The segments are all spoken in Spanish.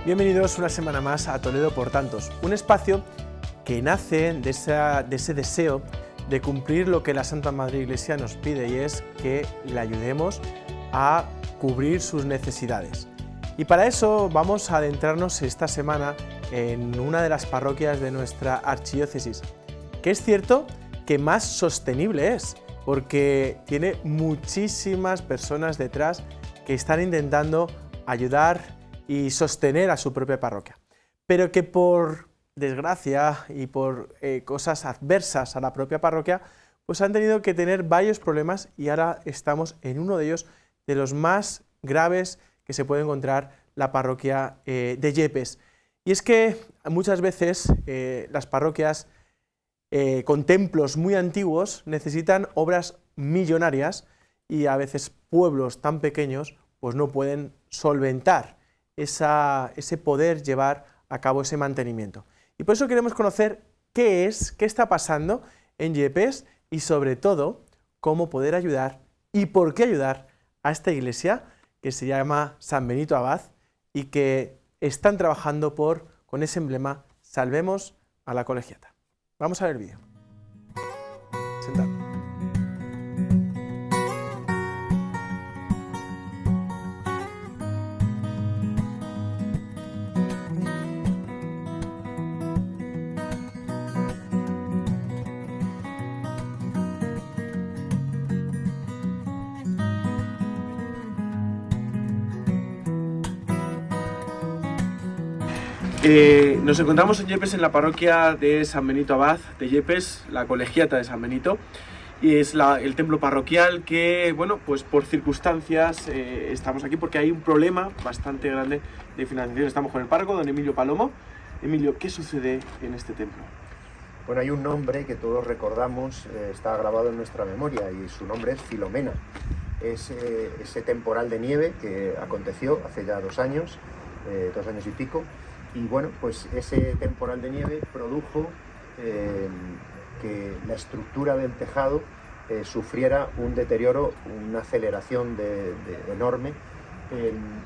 Bienvenidos una semana más a Toledo por Tantos, un espacio que nace de ese deseo de cumplir lo que la Santa Madre Iglesia nos pide, y es que le ayudemos a cubrir sus necesidades. Y para eso vamos a adentrarnos esta semana en una de las parroquias de nuestra archidiócesis, que es cierto que más sostenible es, porque tiene muchísimas personas detrás que están intentando ayudar y sostener a su propia parroquia, pero que por desgracia y por cosas adversas a la propia parroquia, pues han tenido que tener varios problemas, y ahora estamos en uno de ellos, de los más graves que se puede encontrar la parroquia de Yepes. Y es que muchas veces las parroquias con templos muy antiguos necesitan obras millonarias, y a veces pueblos tan pequeños pues no pueden solventar ese poder llevar a cabo ese mantenimiento. Y por eso queremos conocer qué está pasando en Yepes, y sobre todo cómo poder ayudar y por qué ayudar a esta iglesia que se llama San Benito Abad, y que están trabajando con ese emblema: salvemos a la colegiata. Vamos a ver el vídeo. Sentad. Nos encontramos en Yepes, en la parroquia de San Benito Abad de Yepes, la colegiata de San Benito, y es el templo parroquial que, bueno, pues por circunstancias estamos aquí porque hay un problema bastante grande de financiación. Estamos con el párroco, don Emilio Palomo. Emilio, ¿qué sucede en este templo? Bueno, hay un nombre que todos recordamos, está grabado en nuestra memoria, y su nombre es Filomena. Es ese temporal de nieve que aconteció hace ya 2 años, 2 años y pico. Y bueno, pues ese temporal de nieve produjo que la estructura del tejado sufriera un deterioro, una aceleración enorme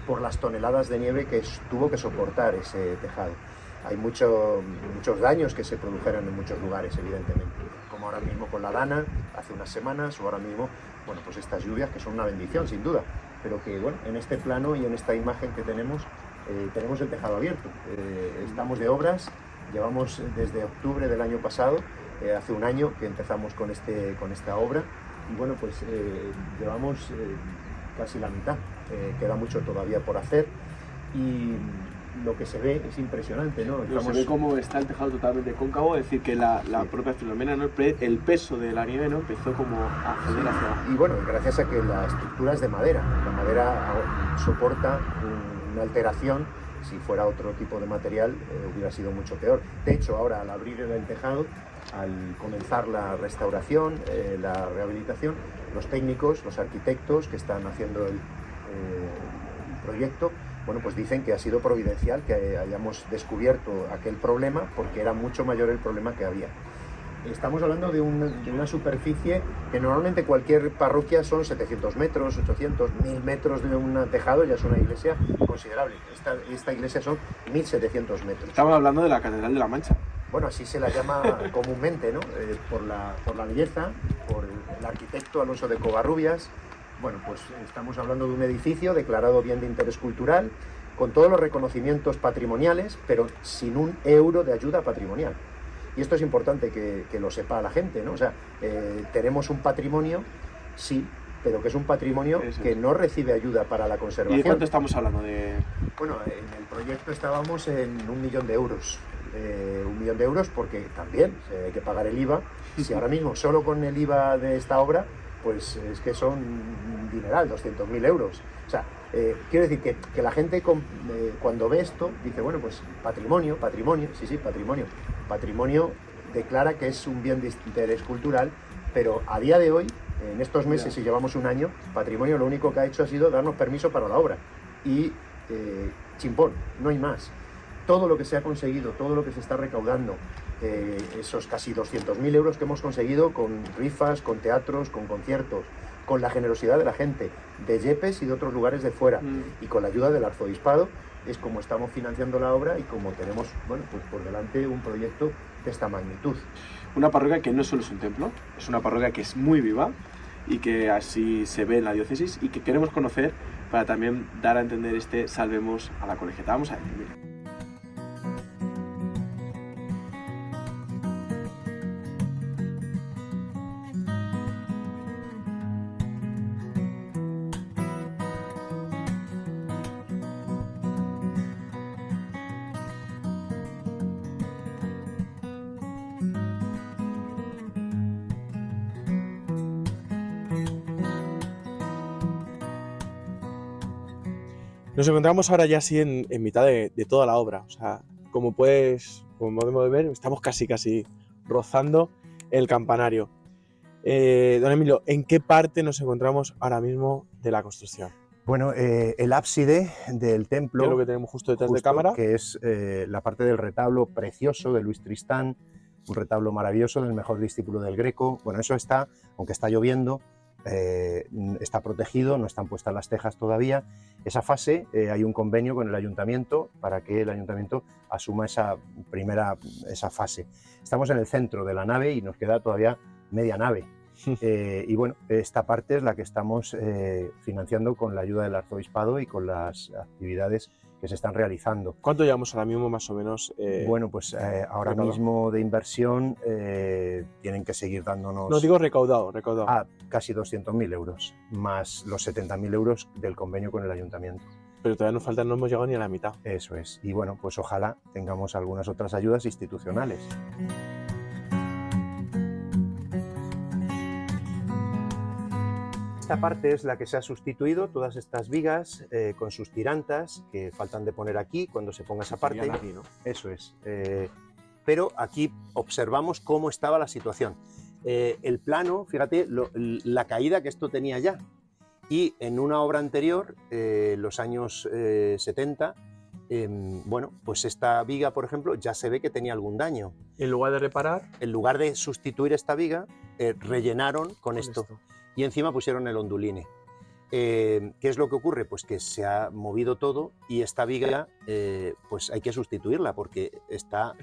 por las toneladas de nieve que tuvo que soportar ese tejado. Hay muchos daños que se produjeron en muchos lugares, evidentemente, como ahora mismo con la Dana, hace unas semanas, o ahora mismo, bueno, pues estas lluvias que son una bendición, sin duda, pero que, bueno, en este plano y en esta imagen que tenemos el tejado abierto. Estamos de obras, llevamos desde octubre del año pasado, hace 1 año que empezamos con esta obra, y bueno, pues llevamos casi la mitad, queda mucho todavía por hacer, y lo que se ve es impresionante, ¿no? Se ve cómo está el tejado totalmente cóncavo, es decir, que la propia Filomena, ¿no? El peso de la nieve, ¿no? Empezó como a ceder hacia abajo. Y bueno, gracias a que la estructura es de madera, la madera soporta una alteración. Si fuera otro tipo de material hubiera sido mucho peor. De hecho, ahora al abrir el tejado, al comenzar la restauración, la rehabilitación, los técnicos, los arquitectos que están haciendo el proyecto, bueno, pues dicen que ha sido providencial que hayamos descubierto aquel problema, porque era mucho mayor el problema que había. Estamos hablando de una superficie que normalmente cualquier parroquia son 700 metros, 800, 1000 metros de un tejado, ya es una iglesia considerable. Esta iglesia son 1700 metros. Estamos hablando de la Catedral de la Mancha. Bueno, así se la llama comúnmente, ¿no? Por la belleza, por el arquitecto Alonso de Covarrubias. Bueno, pues estamos hablando de un edificio declarado bien de interés cultural, con todos los reconocimientos patrimoniales, pero sin un euro de ayuda patrimonial. Y esto es importante que lo sepa la gente, ¿no? O sea, tenemos un patrimonio, sí, pero que es un patrimonio que no recibe ayuda para la conservación. ¿Y de cuánto estamos hablando? Bueno, en el proyecto estábamos en 1 millón de euros. 1 millón de euros, porque también hay que pagar el IVA. Si ahora mismo solo con el IVA de esta obra, pues es que son un dineral, 200.000 euros. O sea, quiero decir que la gente cuando ve esto dice, bueno, pues patrimonio, sí, patrimonio. Patrimonio declara que es un bien de interés cultural, pero a día de hoy, en estos meses, si llevamos 1 año, patrimonio lo único que ha hecho ha sido darnos permiso para la obra. Y chimpón, no hay más. Todo lo que se ha conseguido, todo lo que se está recaudando, esos casi 200.000 euros que hemos conseguido con rifas, con teatros, con conciertos, con la generosidad de la gente de Yepes y de otros lugares de fuera, y con la ayuda del arzobispado, es como estamos financiando la obra y como tenemos, bueno, pues por delante un proyecto de esta magnitud. Una parroquia que no solo es un templo, es una parroquia que es muy viva y que así se ve en la diócesis y que queremos conocer para también dar a entender este Salvemos a la Colegiata. Vamos a ver, mira. Nos encontramos ahora ya así en mitad de toda la obra. O sea, como podemos ver, estamos casi rozando el campanario. Don Emilio, ¿en qué parte nos encontramos ahora mismo de la construcción? Bueno, el ábside del templo, ¿Qué es lo que tenemos justo detrás de cámara? que es la parte del retablo precioso de Luis Tristán, un retablo maravilloso del mejor discípulo del Greco. Bueno, eso está, aunque está lloviendo, está protegido, no están puestas las tejas todavía. Esa fase, hay un convenio con el ayuntamiento para que el ayuntamiento asuma esa fase. Estamos en el centro de la nave y nos queda todavía media nave. Y bueno, esta parte es la que estamos financiando con la ayuda del arzobispado y con las actividades que se están realizando. ¿Cuánto llevamos ahora mismo más o menos? Bueno, pues ahora mismo de inversión tienen que seguir dándonos... No digo recaudado. Casi 200.000 euros, más los 70.000 euros del convenio con el ayuntamiento. Pero todavía nos faltan, no hemos llegado ni a la mitad. Eso es. Y bueno, pues ojalá tengamos algunas otras ayudas institucionales. Esta parte es la que se ha sustituido, todas estas vigas con sus tirantas que faltan de poner aquí cuando se ponga esa parte. Aquí, ¿no? Eso es. Pero aquí observamos cómo estaba la situación. El plano, fíjate, la caída que esto tenía ya. Y en una obra anterior, los años 70, bueno, pues esta viga, por ejemplo, ya se ve que tenía algún daño. En lugar de reparar... En lugar de sustituir esta viga, rellenaron con esto. Y encima pusieron el onduline. ¿Qué es lo que ocurre? Pues que se ha movido todo y esta viga pues hay que sustituirla porque está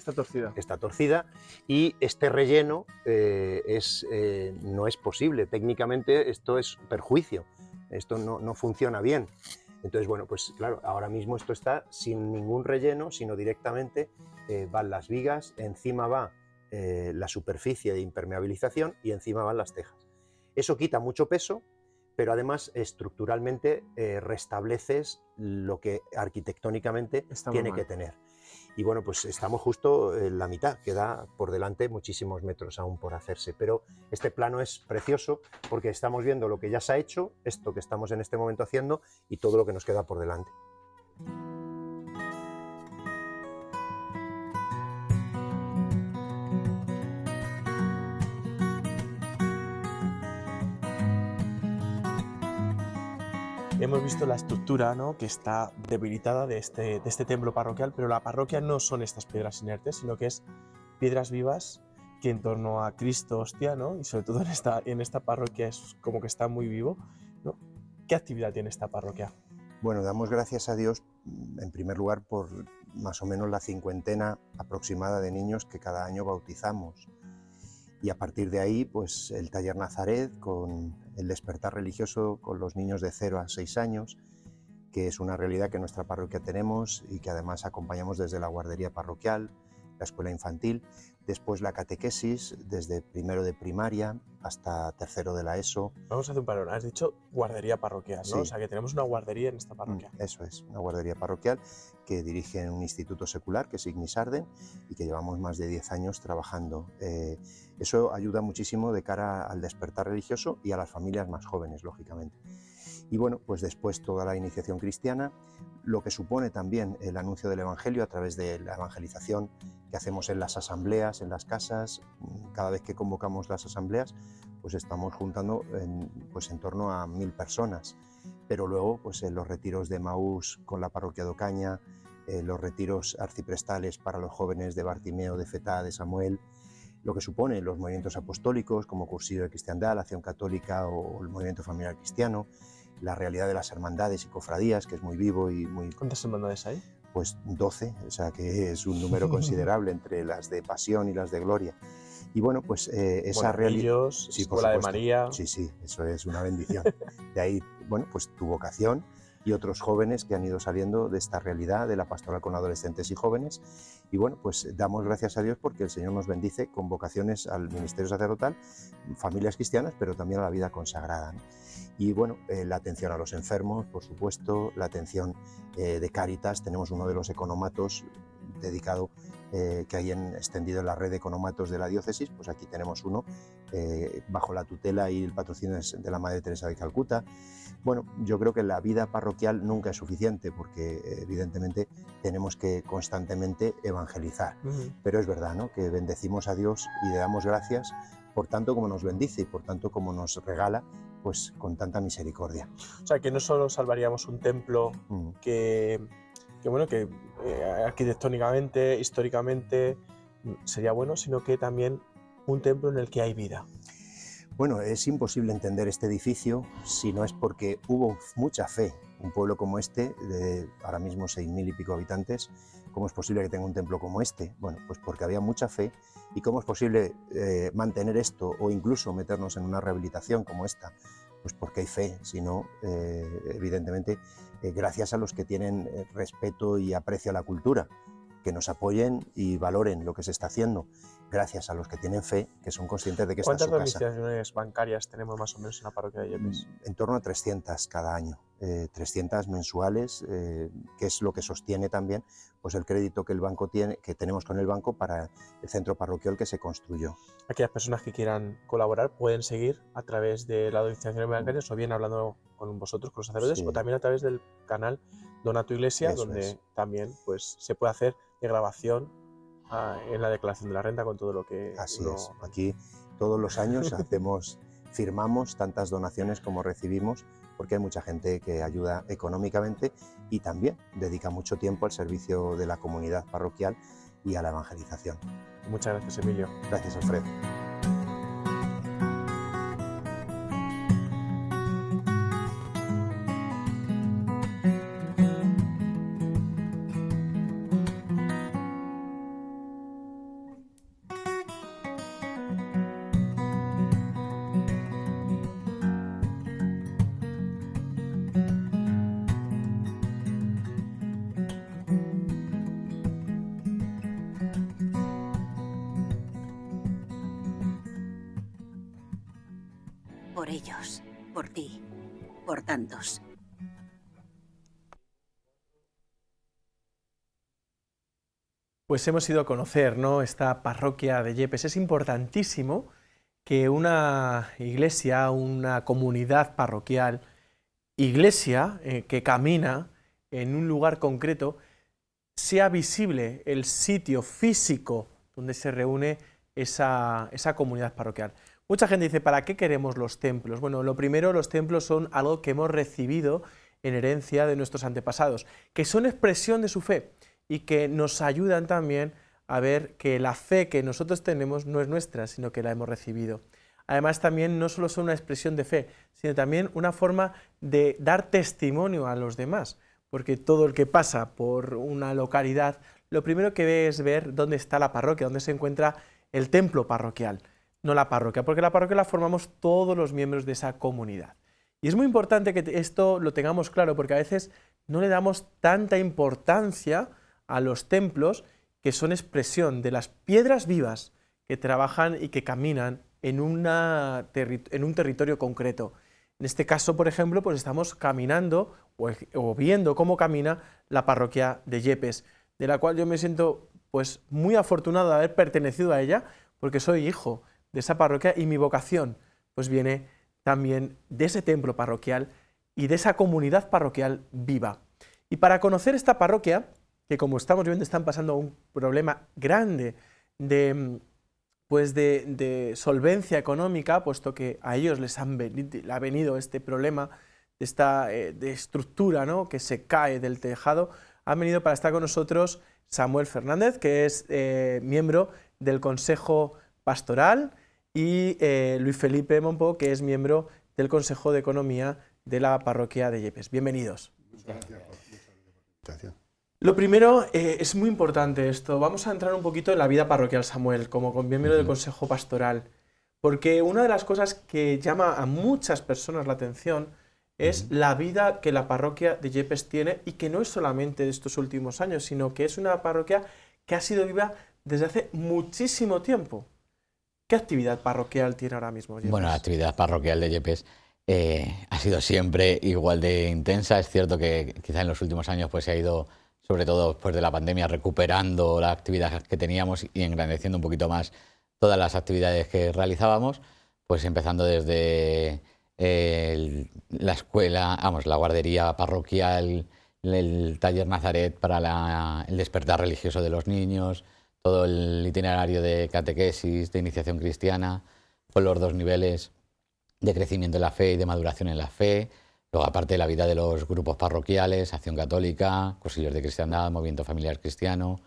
torcida y este relleno no es posible. Técnicamente esto es perjuicio, esto no funciona bien. Entonces, bueno, pues claro, ahora mismo esto está sin ningún relleno, sino directamente van las vigas, encima va la superficie de impermeabilización y encima van las tejas. Eso quita mucho peso, pero además estructuralmente restableces lo que arquitectónicamente tiene que tener. Y bueno, pues estamos justo en la mitad, queda por delante muchísimos metros aún por hacerse, pero este plano es precioso porque estamos viendo lo que ya se ha hecho, esto que estamos en este momento haciendo y todo lo que nos queda por delante. Hemos visto la estructura, ¿no?, que está debilitada de este templo parroquial, pero la parroquia no son estas piedras inertes, sino que es piedras vivas que en torno a Cristo hostia, ¿no?, y sobre todo en esta parroquia es como que está muy vivo, ¿no? ¿Qué actividad tiene esta parroquia? Bueno, damos gracias a Dios, en primer lugar, por más o menos la 50 aproximada de niños que cada año bautizamos. Y a partir de ahí, pues el taller Nazaret con el despertar religioso con los niños de 0 a 6 años, que es una realidad que en nuestra parroquia tenemos y que además acompañamos desde la guardería parroquial, la escuela infantil, después la catequesis desde primero de primaria hasta tercero de la ESO. Vamos a hacer un parón, has dicho guardería parroquial, ¿no? Sí. O sea que tenemos una guardería en esta parroquia. Eso es, una guardería parroquial que dirige un instituto secular que es Ignis Arden y que llevamos más de 10 años trabajando. Eso ayuda muchísimo de cara al despertar religioso y a las familias más jóvenes, lógicamente. Y bueno, pues después toda la iniciación cristiana, lo que supone también el anuncio del Evangelio a través de la evangelización que hacemos en las asambleas, en las casas. Cada vez que convocamos las asambleas, pues estamos juntando en torno a 1000 personas. Pero luego, pues en los retiros de Maús con la parroquia de Ocaña, los retiros arciprestales para los jóvenes de Bartimeo, de Fetá, de Samuel, lo que supone los movimientos apostólicos como Cursillo de Cristiandad, la Acción Católica o el Movimiento Familiar Cristiano, la realidad de las hermandades y cofradías, que es muy vivo y muy... ¿Cuántas hermandades hay? Pues 12, o sea que es un número considerable entre las de pasión y las de gloria. Y bueno, pues esa realidad... Sí, Escuela de María... Sí, sí, eso es una bendición. De ahí, bueno, pues tu vocación y otros jóvenes que han ido saliendo de esta realidad de la pastoral con adolescentes y jóvenes. Y bueno, pues damos gracias a Dios porque el Señor nos bendice con vocaciones al ministerio sacerdotal, familias cristianas, pero también a la vida consagrada, ¿no? Y bueno, la atención a los enfermos, por supuesto, la atención de Cáritas. Tenemos uno de los economatos dedicado que hay extendido en la red de economatos de la diócesis, pues aquí tenemos uno bajo la tutela y el patrocinio de la Madre Teresa de Calcuta. Bueno, yo creo que la vida parroquial nunca es suficiente porque evidentemente tenemos que constantemente evangelizar, pero es verdad, ¿no?, que bendecimos a Dios y le damos gracias por tanto como nos bendice y por tanto como nos regala, pues con tanta misericordia. O sea, que no solo salvaríamos un templo que arquitectónicamente, históricamente sería bueno, sino que también un templo en el que hay vida. Bueno, es imposible entender este edificio si no es porque hubo mucha fe. Un pueblo como este, de ahora mismo 6.000 y pico habitantes, ¿cómo es posible que tenga un templo como este? Bueno, pues porque había mucha fe. ¿Y cómo es posible mantener esto o incluso meternos en una rehabilitación como esta? Pues porque hay fe, si no, evidentemente, gracias a los que tienen respeto y aprecio a la cultura, que nos apoyen y valoren lo que se está haciendo, gracias a los que tienen fe, que son conscientes de que está en su casa. ¿Cuántas domiciliaciones bancarias tenemos más o menos en la parroquia de Yepes? En torno a 300 cada año, 300 mensuales, que es lo que sostiene también pues el crédito que el banco tiene, que tenemos con el banco para el centro parroquial que se construyó. Aquellas personas que quieran colaborar pueden seguir a través de las domiciliaciones bancarias o bien hablando con vosotros, con los sacerdotes, o también a través del canal Dona tu Iglesia, donde también pues, se puede hacer de grabación en la declaración de la renta con todo lo que... Así es, aquí todos los años firmamos tantas donaciones como recibimos, porque hay mucha gente que ayuda económicamente y también dedica mucho tiempo al servicio de la comunidad parroquial y a la evangelización. Muchas gracias, Emilio. Gracias, Alfredo. Por ellos, por ti, por tantos. Pues hemos ido a conocer, ¿no?, esta parroquia de Yepes. Es importantísimo que una iglesia, una comunidad parroquial, iglesia que camina en un lugar concreto, sea visible el sitio físico donde se reúne esa comunidad parroquial. Mucha gente dice, ¿para qué queremos los templos? Bueno, lo primero, los templos son algo que hemos recibido en herencia de nuestros antepasados, que son expresión de su fe y que nos ayudan también a ver que la fe que nosotros tenemos no es nuestra, sino que la hemos recibido. Además, también no solo son una expresión de fe, sino también una forma de dar testimonio a los demás, porque todo el que pasa por una localidad, lo primero que ve es ver dónde está la parroquia, dónde se encuentra el templo parroquial, no la parroquia, porque la parroquia la formamos todos los miembros de esa comunidad. Y es muy importante que esto lo tengamos claro, porque a veces no le damos tanta importancia a los templos, que son expresión de las piedras vivas que trabajan y que caminan en un territorio concreto. En este caso, por ejemplo, pues estamos caminando o viendo cómo camina la parroquia de Yepes, de la cual yo me siento pues muy afortunado de haber pertenecido a ella, porque soy hijo de esa parroquia y mi vocación pues viene también de ese templo parroquial y de esa comunidad parroquial viva. Y para conocer esta parroquia, que como estamos viendo están pasando un problema grande de solvencia económica, puesto que a ellos les ha venido este problema de estructura, ¿no?, que se cae del tejado, han venido para estar con nosotros Samuel Fernández, que es miembro del Consejo Pastoral, y Luis Felipe Monpó, que es miembro del Consejo de Economía de la parroquia de Yepes. Bienvenidos. Muchas gracias por la invitación. Lo primero, es muy importante esto. Vamos a entrar un poquito en la vida parroquial, Samuel, como miembro del Consejo Pastoral, porque una de las cosas que llama a muchas personas la atención es la vida que la parroquia de Yepes tiene, y que no es solamente de estos últimos años, sino que es una parroquia que ha sido viva desde hace muchísimo tiempo. ¿Qué actividad parroquial tiene ahora mismo Yepes? Bueno, la actividad parroquial de Yepes ha sido siempre igual de intensa. Es cierto que quizá en los últimos años pues se ha ido, sobre todo después de la pandemia, recuperando la actividad que teníamos y engrandeciendo un poquito más todas las actividades que realizábamos, pues empezando desde la escuela, la guardería parroquial, el taller Nazaret para el despertar religioso de los niños, todo el itinerario de catequesis, de iniciación cristiana, con los 2 niveles de crecimiento en la fe y de maduración en la fe. Luego, aparte de la vida de los grupos parroquiales, Acción Católica, Cursillos de Cristiandad, Movimiento Familiar Cristiano,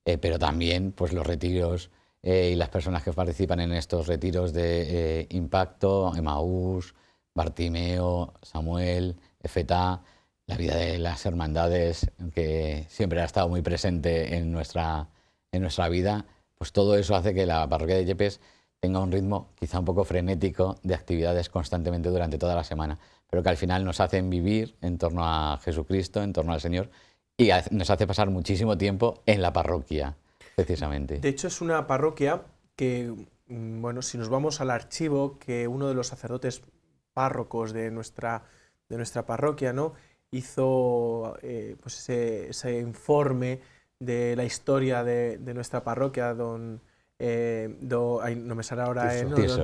pero también pues los retiros y las personas que participan en estos retiros de Impacto, Emaús, Bartimeo, Samuel, EFETA, la vida de las hermandades, que siempre ha estado muy presente en nuestra vida. Pues todo eso hace que la parroquia de Yepes tenga un ritmo quizá un poco frenético de actividades constantemente durante toda la semana, pero que al final nos hacen vivir en torno a Jesucristo, en torno al Señor, y nos hace pasar muchísimo tiempo en la parroquia, precisamente. De hecho, es una parroquia que, bueno, si nos vamos al archivo, que uno de los sacerdotes párrocos de nuestra parroquia, ¿no?, hizo pues ese informe de la historia de nuestra parroquia, don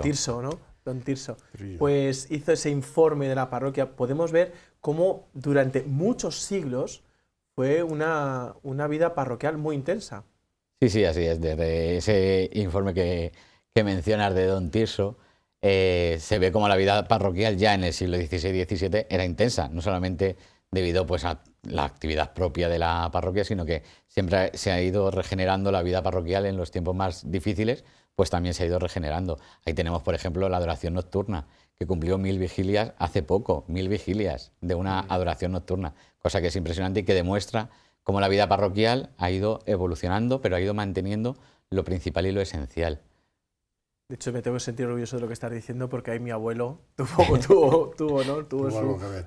Tirso, ¿no? Don Tirso. Pues hizo ese informe de la parroquia. Podemos ver cómo durante muchos siglos fue una vida parroquial muy intensa. Sí, así es. Desde ese informe que mencionas de don Tirso, se ve como la vida parroquial ya en el siglo XVI y XVII era intensa, no solamente debido pues a la actividad propia de la parroquia, sino que siempre se ha ido regenerando la vida parroquial en los tiempos más difíciles, pues también se ha ido regenerando. Ahí tenemos, por ejemplo, la adoración nocturna, que cumplió 1000 vigilias hace poco, 1000 vigilias de una adoración nocturna, cosa que es impresionante y que demuestra cómo la vida parroquial ha ido evolucionando, pero ha ido manteniendo lo principal y lo esencial. De hecho, me tengo que sentir orgulloso de lo que estás diciendo, porque ahí mi abuelo tuvo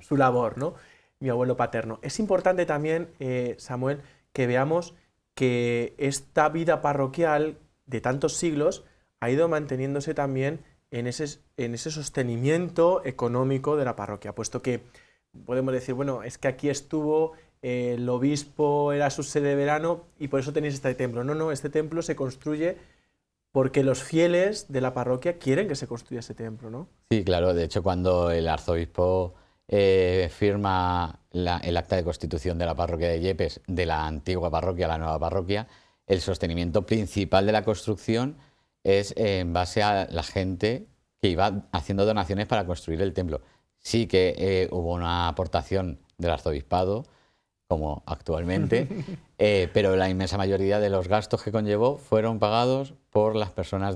su labor, ¿no? Mi abuelo paterno. Es importante también, Samuel, que veamos que esta vida parroquial de tantos siglos ha ido manteniéndose también en ese sostenimiento económico de la parroquia, puesto que podemos decir, bueno, es que aquí estuvo el obispo, era su sede de verano y por eso tenéis este templo. No, este templo se construye porque los fieles de la parroquia quieren que se construya ese templo, ¿no? Sí, claro. De hecho, cuando el arzobispo firma el acta de constitución de la parroquia de Yepes, de la antigua parroquia a la nueva parroquia, el sostenimiento principal de la construcción es en base a la gente que iba haciendo donaciones para construir el templo. Sí que hubo una aportación del arzobispado, como actualmente, pero la inmensa mayoría de los gastos que conllevó fueron pagados por las personas,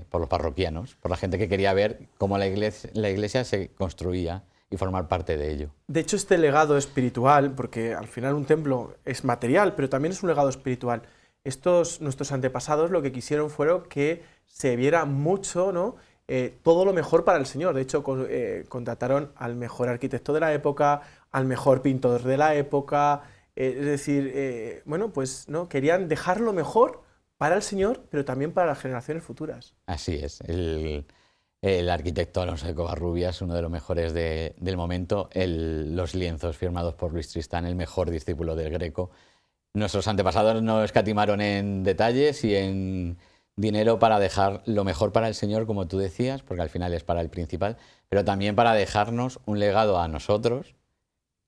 por los parroquianos, por la gente que quería ver cómo la iglesia se construía y formar parte de ello. De hecho, este legado espiritual, porque al final un templo es material, pero también es un legado espiritual. Nuestros antepasados lo que quisieron fueron que se viera mucho, ¿no?, todo lo mejor para el Señor. De hecho, contrataron al mejor arquitecto de la época, al mejor pintor de la época, es decir, bueno, pues no querían dejar lo mejor para el Señor, pero también para las generaciones futuras. Así es. El arquitecto Alonso de Covarrubias, uno de los mejores del momento, los lienzos firmados por Luis Tristán, el mejor discípulo del Greco. Nuestros antepasados no escatimaron en detalles y en dinero para dejar lo mejor para el Señor, como tú decías, porque al final es para el principal, pero también para dejarnos un legado a nosotros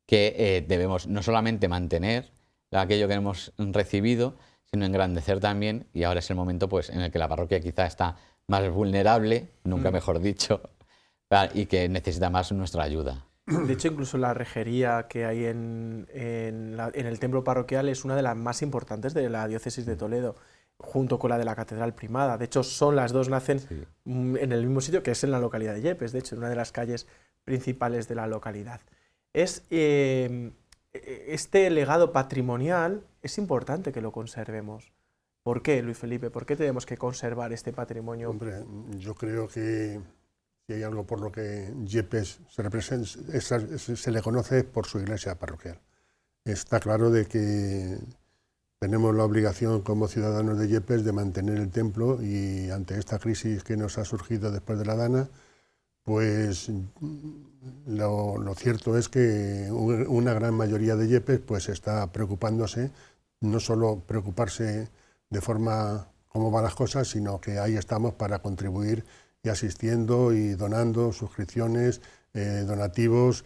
que debemos no solamente mantener aquello que hemos recibido, sino engrandecer también, y ahora es el momento pues en el que la parroquia quizá está más vulnerable, nunca mejor dicho, y que necesita más nuestra ayuda. De hecho, incluso la rejería que hay en el templo parroquial es una de las más importantes de la diócesis de Toledo, junto con la de la Catedral Primada. De hecho, las dos nacen en el mismo sitio, que es en la localidad de Yepes, de hecho, en una de las calles principales de la localidad. Este legado patrimonial es importante que lo conservemos. ¿Por qué, Luis Felipe? ¿Por qué tenemos que conservar este patrimonio? Hombre, yo creo que si hay algo por lo que Yepes se le conoce por su iglesia parroquial. Está claro de que tenemos la obligación como ciudadanos de Yepes de mantener el templo, y ante esta crisis que nos ha surgido después de la Dana, pues lo cierto es que una gran mayoría de Yepes pues está preocupándose, no solo preocuparse de forma cómo van las cosas, sino que ahí estamos para contribuir y asistiendo y donando suscripciones, donativos,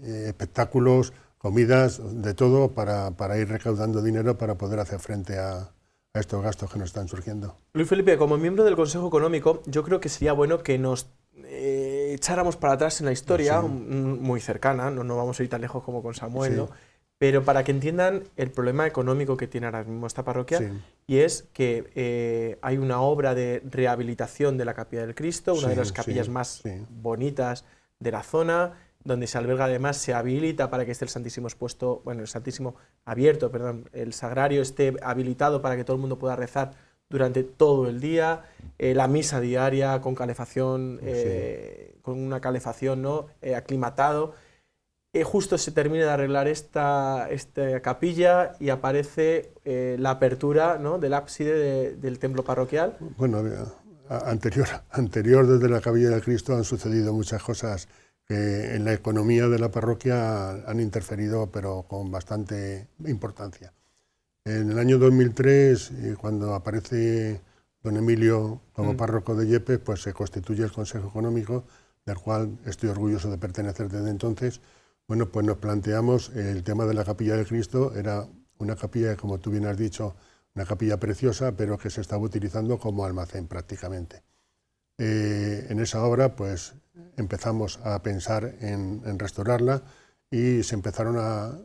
espectáculos, comidas, de todo para ir recaudando dinero para poder hacer frente a estos gastos que nos están surgiendo. Luis Felipe, como miembro del Consejo Económico, yo creo que sería bueno que nos echáramos para atrás en la historia, Sí. muy cercana, no vamos a ir tan lejos como con Samuel, Sí. ¿no? Pero para que entiendan el problema económico que tiene ahora mismo esta parroquia, Sí. y es que hay una obra de rehabilitación de la Capilla del Cristo, una de Sí, las capillas sí, más sí. bonitas de la zona, donde se alberga, además se habilita para que esté el Santísimo expuesto, bueno, el Santísimo abierto, perdón, el Sagrario esté habilitado para que todo el mundo pueda rezar durante todo el día, la misa diaria con calefacción, con una calefacción, ¿no? Aclimatado. Justo se termina de arreglar esta capilla y aparece la apertura, ¿no?, del ábside del templo parroquial. Bueno, anterior desde la Capilla del Cristo han sucedido muchas cosas que en la economía de la parroquia han interferido, pero con bastante importancia. En el año 2003, cuando aparece don Emilio como párroco de Yepes, pues se constituye el Consejo Económico, del cual estoy orgulloso de pertenecer desde entonces. Bueno, pues nos planteamos el tema de la Capilla del Cristo. Era una capilla, como tú bien has dicho, una capilla preciosa, pero que se estaba utilizando como almacén prácticamente. En esa obra, pues empezamos a pensar en restaurarla, y se empezaron a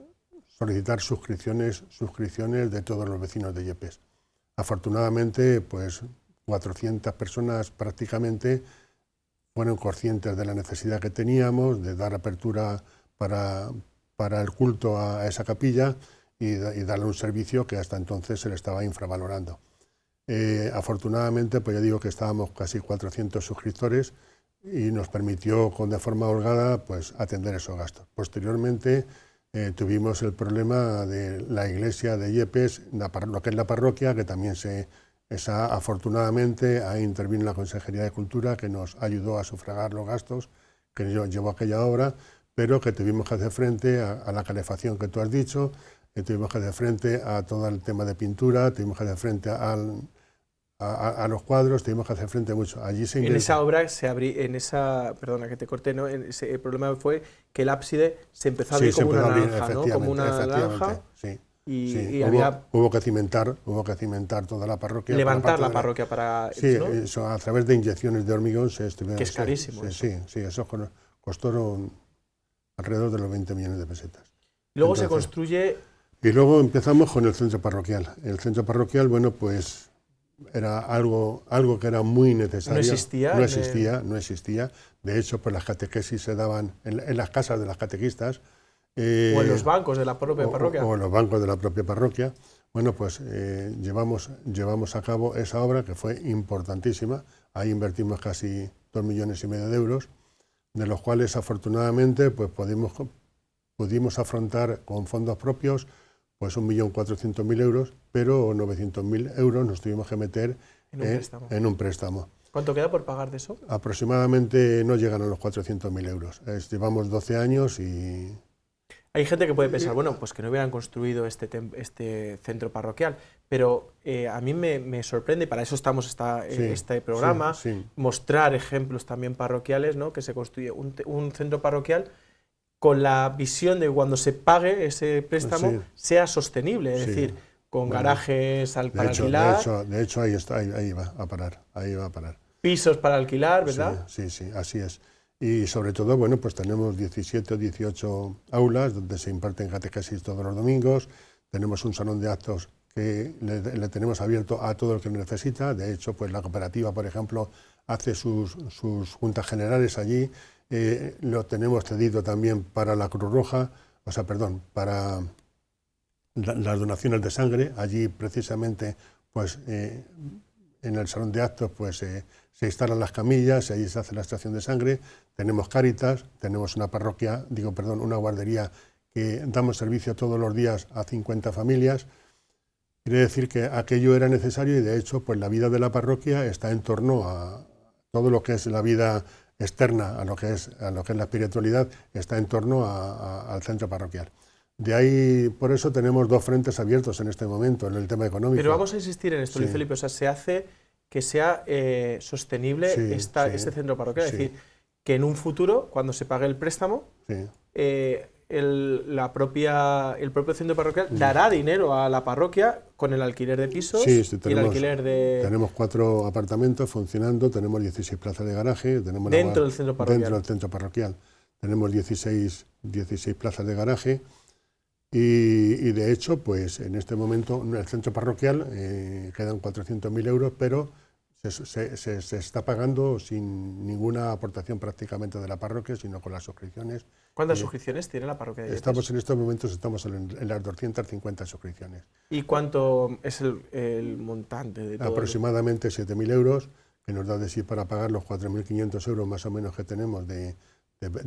solicitar suscripciones de todos los vecinos de Yepes. Afortunadamente, pues 400 personas prácticamente fueron conscientes de la necesidad que teníamos de dar apertura para el culto a esa capilla y darle un servicio que hasta entonces se le estaba infravalorando. Afortunadamente, pues ya digo que estábamos casi 400 suscriptores y nos permitió de forma holgada pues atender esos gastos. Posteriormente tuvimos el problema de la iglesia de Yepes, lo que es la parroquia, que también afortunadamente ahí intervino la Consejería de Cultura, que nos ayudó a sufragar los gastos que llevó aquella obra, pero que tuvimos que hacer frente a la calefacción que tú has dicho, tuvimos que hacer frente a todo el tema de pintura, tuvimos que hacer frente a los cuadros, tuvimos que hacer frente a mucho. Allí en esa obra perdona que te corté, ¿no? El problema fue que el ábside se empezó a abrir como una naranja, ¿no? Como una naranja. Sí. Y hubo que cimentar toda la parroquia. Levantar la parroquia para... Sí, ¿no? eso, a través de inyecciones de hormigón se estuvieron... Que es carísimo. Sí, eso costó alrededor de los 20 millones de pesetas. Luego se construye... Y luego empezamos con el centro parroquial. El centro parroquial, bueno, pues era algo que era muy necesario. No existía. De hecho, pues las catequesis se daban en las casas de las catequistas. O en los bancos de la propia parroquia. O en los bancos de la propia parroquia. Bueno, pues llevamos a cabo esa obra, que fue importantísima. Ahí invertimos casi 2,5 millones de euros, de los cuales afortunadamente pues pudimos afrontar con fondos propios pues 1.400.000 euros, pero 900.000 euros nos tuvimos que meter en un préstamo. ¿Cuánto queda por pagar de eso? Aproximadamente no llegan a los 400.000 euros. Llevamos 12 años y... Hay gente que puede pensar, bueno, pues que no hubieran construido este centro parroquial, pero a mí me sorprende, y para eso estamos este programa, mostrar ejemplos también parroquiales, ¿no? Que se construye un centro parroquial con la visión de que cuando se pague ese préstamo sea sostenible, es decir, con garajes para alquilar. De hecho ahí va a parar. Pisos para alquilar, ¿verdad? Sí, así es. Y sobre todo, bueno, pues tenemos 17 o 18 aulas donde se imparten catequesis todos los domingos. Tenemos un salón de actos que le tenemos abierto a todo el que lo necesita. De hecho, pues la cooperativa, por ejemplo, hace sus juntas generales allí. Lo tenemos cedido también para la Cruz Roja, para las donaciones de sangre. Allí precisamente pues en el salón de actos pues se instalan las camillas y allí se hace la extracción de sangre. Tenemos Cáritas, tenemos una una guardería que damos servicio todos los días a 50 familias. Quiere decir que aquello era necesario y de hecho pues la vida de la parroquia está en torno a todo lo que es la vida externa, a lo que es la espiritualidad, está en torno al centro parroquial. De ahí, por eso tenemos dos frentes abiertos en este momento, en el tema económico. Pero vamos a insistir en esto, Sí. Luis Felipe, o sea, se hace que sea sostenible Sí, este centro parroquial, sí. es decir, que en un futuro, cuando se pague el préstamo, Sí. el propio centro parroquial dará dinero a la parroquia con el alquiler de pisos Sí, y el alquiler de... Tenemos 4 apartamentos funcionando, tenemos 16 plazas de garaje. Tenemos Dentro del centro parroquial. Dentro del centro parroquial. Tenemos 16 plazas de garaje y de hecho, pues en este momento en el centro parroquial quedan 400.000 euros, pero se está pagando sin ninguna aportación prácticamente de la parroquia, sino con las suscripciones. ¿Cuántas suscripciones tiene la parroquia de Yepes? En estos momentos estamos en las 250 suscripciones. ¿Y cuánto es el montante de todo? Aproximadamente 7.000 euros, que nos da de sí para pagar los 4.500 euros más o menos que tenemos de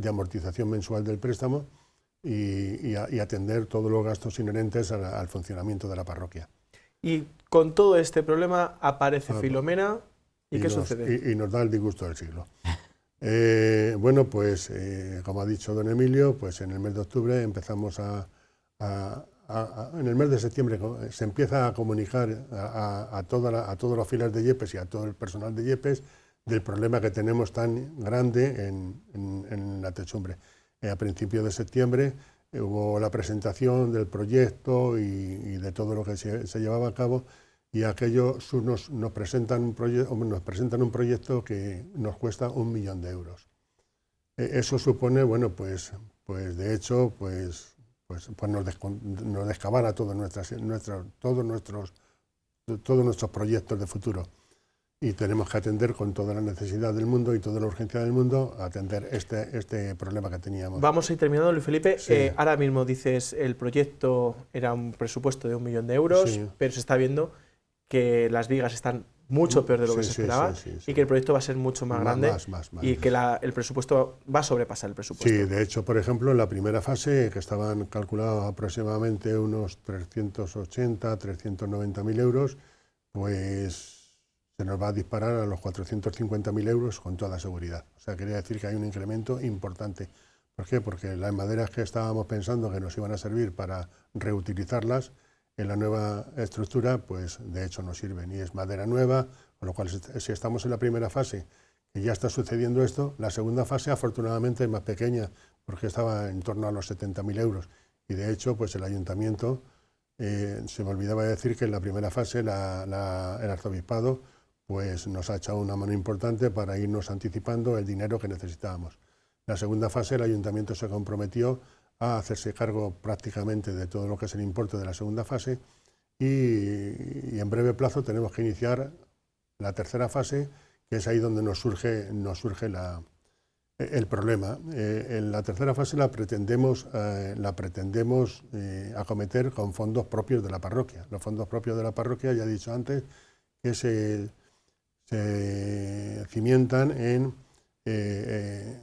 amortización mensual del préstamo y atender todos los gastos inherentes al funcionamiento de la parroquia. Y con todo este problema aparece Filomena, ¿y qué sucede? Y nos da el disgusto del siglo. Bueno, pues como ha dicho don Emilio, pues en el mes de octubre empezamos en el mes de septiembre se empieza a comunicar a todos los filas de Yepes y a todo el personal de Yepes del problema que tenemos tan grande en la techumbre. A principios de septiembre hubo la presentación del proyecto y de todo lo que se llevaba a cabo, y aquello nos presentan un proyecto que nos cuesta 1 millón de euros. Eso supone, bueno, pues de hecho, pues nos descabala todos nuestros proyectos de futuro. Y tenemos que atender con toda la necesidad del mundo y toda la urgencia del mundo, a atender este problema que teníamos. Vamos a ir terminando, Luis Felipe. Sí. Ahora mismo dices, el proyecto era un presupuesto de 1 millón de euros, Sí. pero se está viendo que las vigas están mucho peor de lo que se esperaba sí. y que el proyecto va a ser mucho más grande y que el presupuesto va a sobrepasar el presupuesto. Sí, de hecho, por ejemplo, en la primera fase, que estaban calculados aproximadamente unos 380, 390.000 euros, pues se nos va a disparar a los 450.000 euros con toda seguridad. O sea, quería decir que hay un incremento importante. ¿Por qué? Porque las maderas que estábamos pensando que nos iban a servir para reutilizarlas en la nueva estructura, pues de hecho no sirven. Y es madera nueva, con lo cual si estamos en la primera fase, que ya está sucediendo esto, la segunda fase afortunadamente es más pequeña, porque estaba en torno a los 70.000 euros. Y de hecho, pues el ayuntamiento, se me olvidaba decir que en la primera fase el arzobispado pues nos ha echado una mano importante para irnos anticipando el dinero que necesitábamos. En la segunda fase el ayuntamiento se comprometió a hacerse cargo prácticamente de todo lo que es el importe de la segunda fase y en breve plazo tenemos que iniciar la tercera fase, que es ahí donde nos surge el problema. En la tercera fase la pretendemos acometer con fondos propios de la parroquia. Los fondos propios de la parroquia, ya he dicho antes, que se cimientan en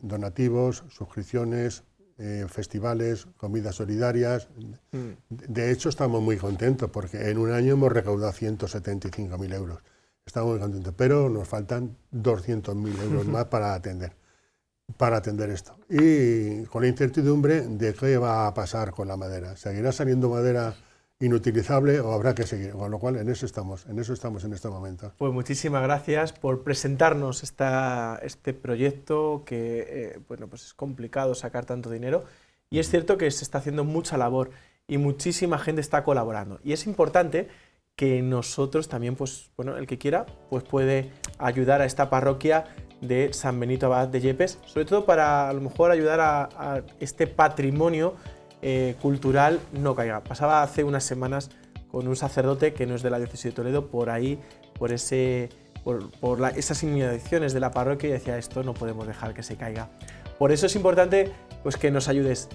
donativos, suscripciones, festivales, comidas solidarias. De hecho, estamos muy contentos porque en un año hemos recaudado 175.000 euros. Estamos muy contentos, pero nos faltan 200.000 euros más para atender esto. Y con la incertidumbre de qué va a pasar con la madera. ¿Seguirá saliendo madera inutilizable o habrá que seguir? Con lo cual, en eso estamos en este momento. Pues muchísimas gracias por presentarnos este proyecto que bueno, pues es complicado sacar tanto dinero y es cierto que se está haciendo mucha labor y muchísima gente está colaborando. Y es importante que nosotros también, pues bueno, el que quiera, pues puede ayudar a esta parroquia de San Benito Abad de Yepes, sobre todo para a lo mejor ayudar a este patrimonio cultural no caiga. Pasaba hace unas semanas con un sacerdote que no es de la diócesis de Toledo, por ahí, por ese esas inmediaciones de la parroquia y decía, esto no podemos dejar que se caiga. Por eso es importante pues, que nos ayudes,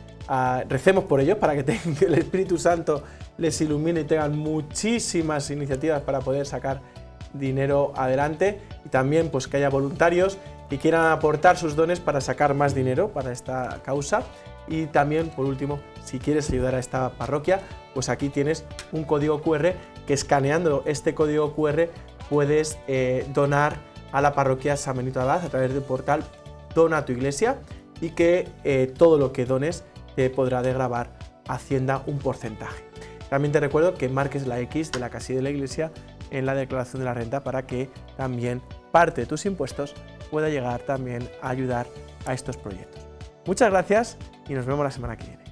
recemos por ellos para que el Espíritu Santo les ilumine y tengan muchísimas iniciativas para poder sacar dinero adelante, y también pues, que haya voluntarios que quieran aportar sus dones para sacar más dinero para esta causa. Y también, por último, si quieres ayudar a esta parroquia, pues aquí tienes un código QR que, escaneando este código QR puedes donar a la parroquia San Benito Abad a través del portal Dona a tu Iglesia, y que todo lo que dones te podrá desgravar Hacienda un porcentaje. También te recuerdo que marques la X de la casilla de la Iglesia en la declaración de la renta para que también parte de tus impuestos pueda llegar también a ayudar a estos proyectos. Muchas gracias y nos vemos la semana que viene.